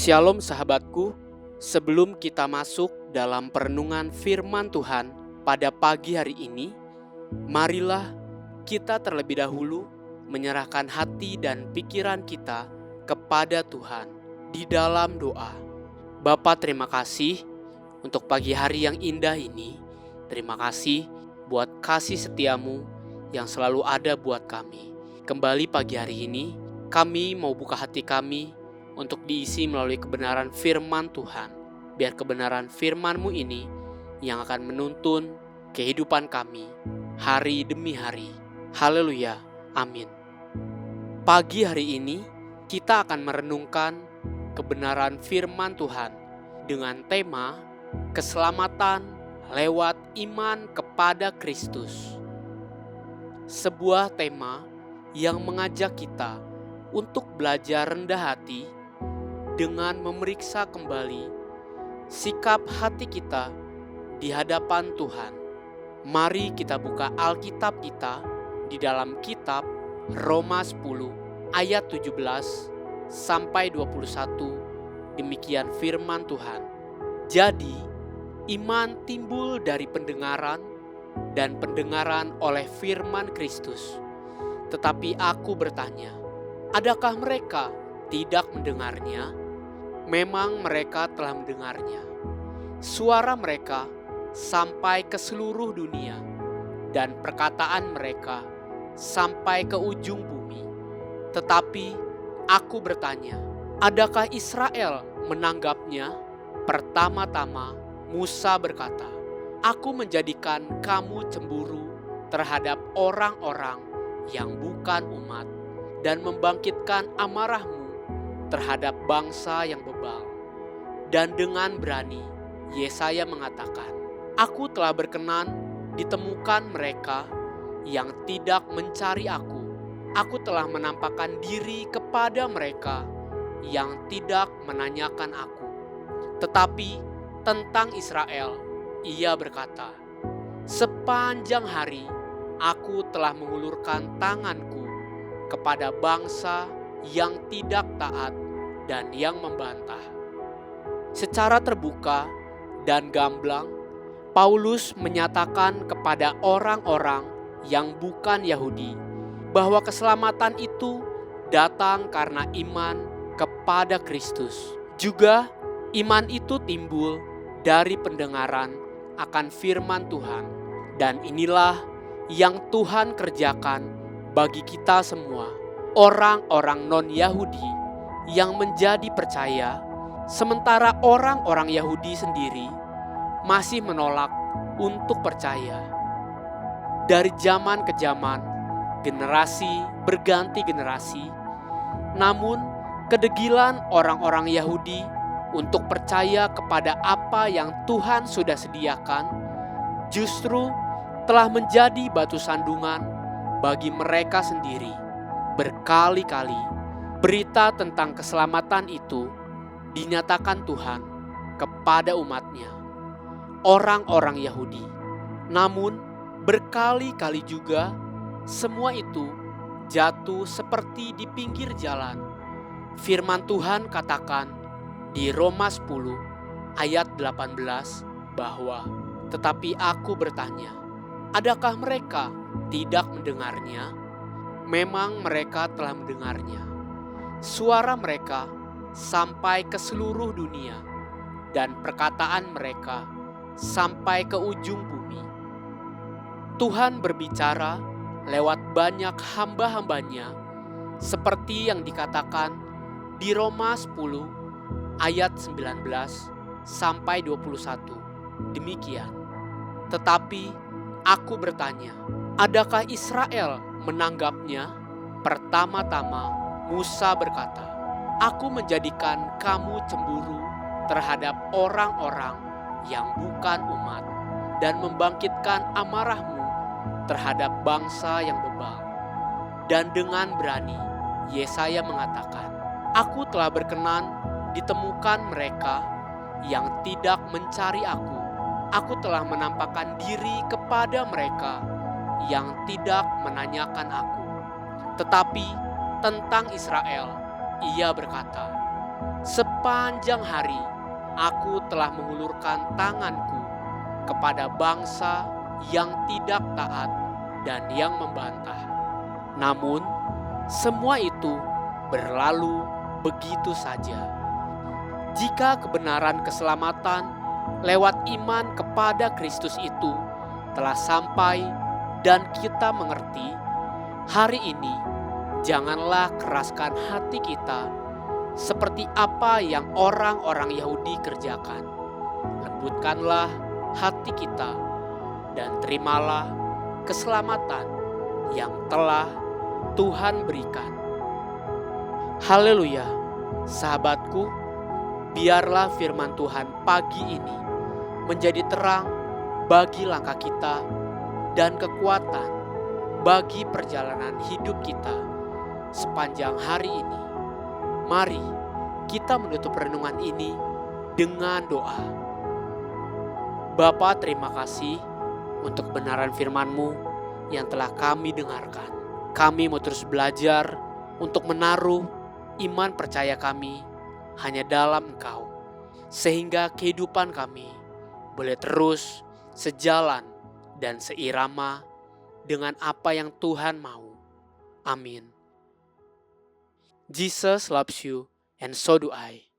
Shalom sahabatku, sebelum kita masuk dalam perenungan firman Tuhan pada pagi hari ini, marilah kita terlebih dahulu menyerahkan hati dan pikiran kita kepada Tuhan di dalam doa. Bapa, terima kasih untuk pagi hari yang indah ini. Terima kasih buat kasih setiamu yang selalu ada buat kami. Kembali pagi hari ini, kami mau buka hati kami untuk diisi melalui kebenaran firman Tuhan. Biar kebenaran firman-Mu ini yang akan menuntun kehidupan kami hari demi hari. Haleluya, amin. Pagi hari ini kita akan merenungkan kebenaran firman Tuhan dengan tema keselamatan lewat iman kepada Kristus. Sebuah tema yang mengajak kita untuk belajar rendah hati dengan memeriksa kembali sikap hati kita di hadapan Tuhan. Mari kita buka Alkitab kita di dalam kitab Roma 10 ayat 17 sampai 21. Demikian firman Tuhan. Jadi, iman timbul dari pendengaran dan pendengaran oleh firman Kristus. Tetapi aku bertanya, adakah mereka tidak mendengarnya? Memang mereka telah mendengarnya. Suara mereka sampai ke seluruh dunia dan perkataan mereka sampai ke ujung bumi. Tetapi aku bertanya, adakah Israel menanggapnya? Pertama-tama Musa berkata, aku menjadikan kamu cemburu terhadap orang-orang yang bukan umat dan membangkitkan amarahmu terhadap bangsa yang bebal. Dan dengan berani Yesaya mengatakan, aku telah berkenan ditemukan mereka yang tidak mencari aku. Aku telah menampakkan diri kepada mereka yang tidak menanyakan aku. Tetapi tentang Israel, ia berkata, sepanjang hari aku telah mengulurkan tanganku kepada bangsa yang tidak taat dan yang membantah. Secara terbuka dan gamblang, Paulus menyatakan kepada orang-orang yang bukan Yahudi bahwa keselamatan itu datang karena iman kepada Kristus. Juga iman itu timbul dari pendengaran akan firman Tuhan. Dan inilah yang Tuhan kerjakan bagi kita semua, orang-orang non-Yahudi yang menjadi percaya, sementara orang-orang Yahudi sendiri masih menolak untuk percaya. Dari zaman ke zaman, generasi berganti generasi, namun kedegilan orang-orang Yahudi untuk percaya kepada apa yang Tuhan sudah sediakan justru telah menjadi batu sandungan bagi mereka sendiri. Berkali-kali berita tentang keselamatan itu dinyatakan Tuhan kepada umatnya, orang-orang Yahudi. Namun berkali-kali juga semua itu jatuh seperti di pinggir jalan. Firman Tuhan katakan di Roma 10 ayat 18 bahwa, tetapi aku bertanya, adakah mereka tidak mendengarnya? Memang mereka telah mendengarnya. Suara mereka sampai ke seluruh dunia dan perkataan mereka sampai ke ujung bumi. Tuhan berbicara lewat banyak hamba-hambanya seperti yang dikatakan di Roma 10 ayat 19 sampai 21. Demikian. Tetapi aku bertanya, adakah Israel menanggapnya? Pertama-tama Musa berkata, aku menjadikan kamu cemburu terhadap orang-orang yang bukan umat dan membangkitkan amarahmu terhadap bangsa yang bebal. Dan dengan berani Yesaya mengatakan, aku telah berkenan ditemukan mereka yang tidak mencari aku. Aku telah menampakkan diri kepada mereka yang tidak menanyakan aku. Tetapi tentang Israel, ia berkata, Sepanjang hari aku telah mengulurkan tanganku kepada bangsa yang tidak taat dan yang membantah. Namun, semua itu berlalu begitu saja. Jika kebenaran keselamatan lewat iman kepada Kristus itu telah sampai dan kita mengerti, hari ini janganlah keraskan hati kita seperti apa yang orang-orang Yahudi kerjakan. Lembutkanlah hati kita dan terimalah keselamatan yang telah Tuhan berikan. Haleluya, sahabatku, biarlah firman Tuhan pagi ini menjadi terang bagi langkah kita dan kekuatan bagi perjalanan hidup kita sepanjang hari ini. Mari kita menutup renungan ini dengan doa. Bapa, terima kasih untuk kebenaran firman-Mu yang telah kami dengarkan. Kami mau terus belajar untuk menaruh iman percaya kami hanya dalam Engkau, sehingga kehidupan kami boleh terus sejalan dan seirama dengan apa yang Tuhan mau. Amin. Jesus loves you, and so do I.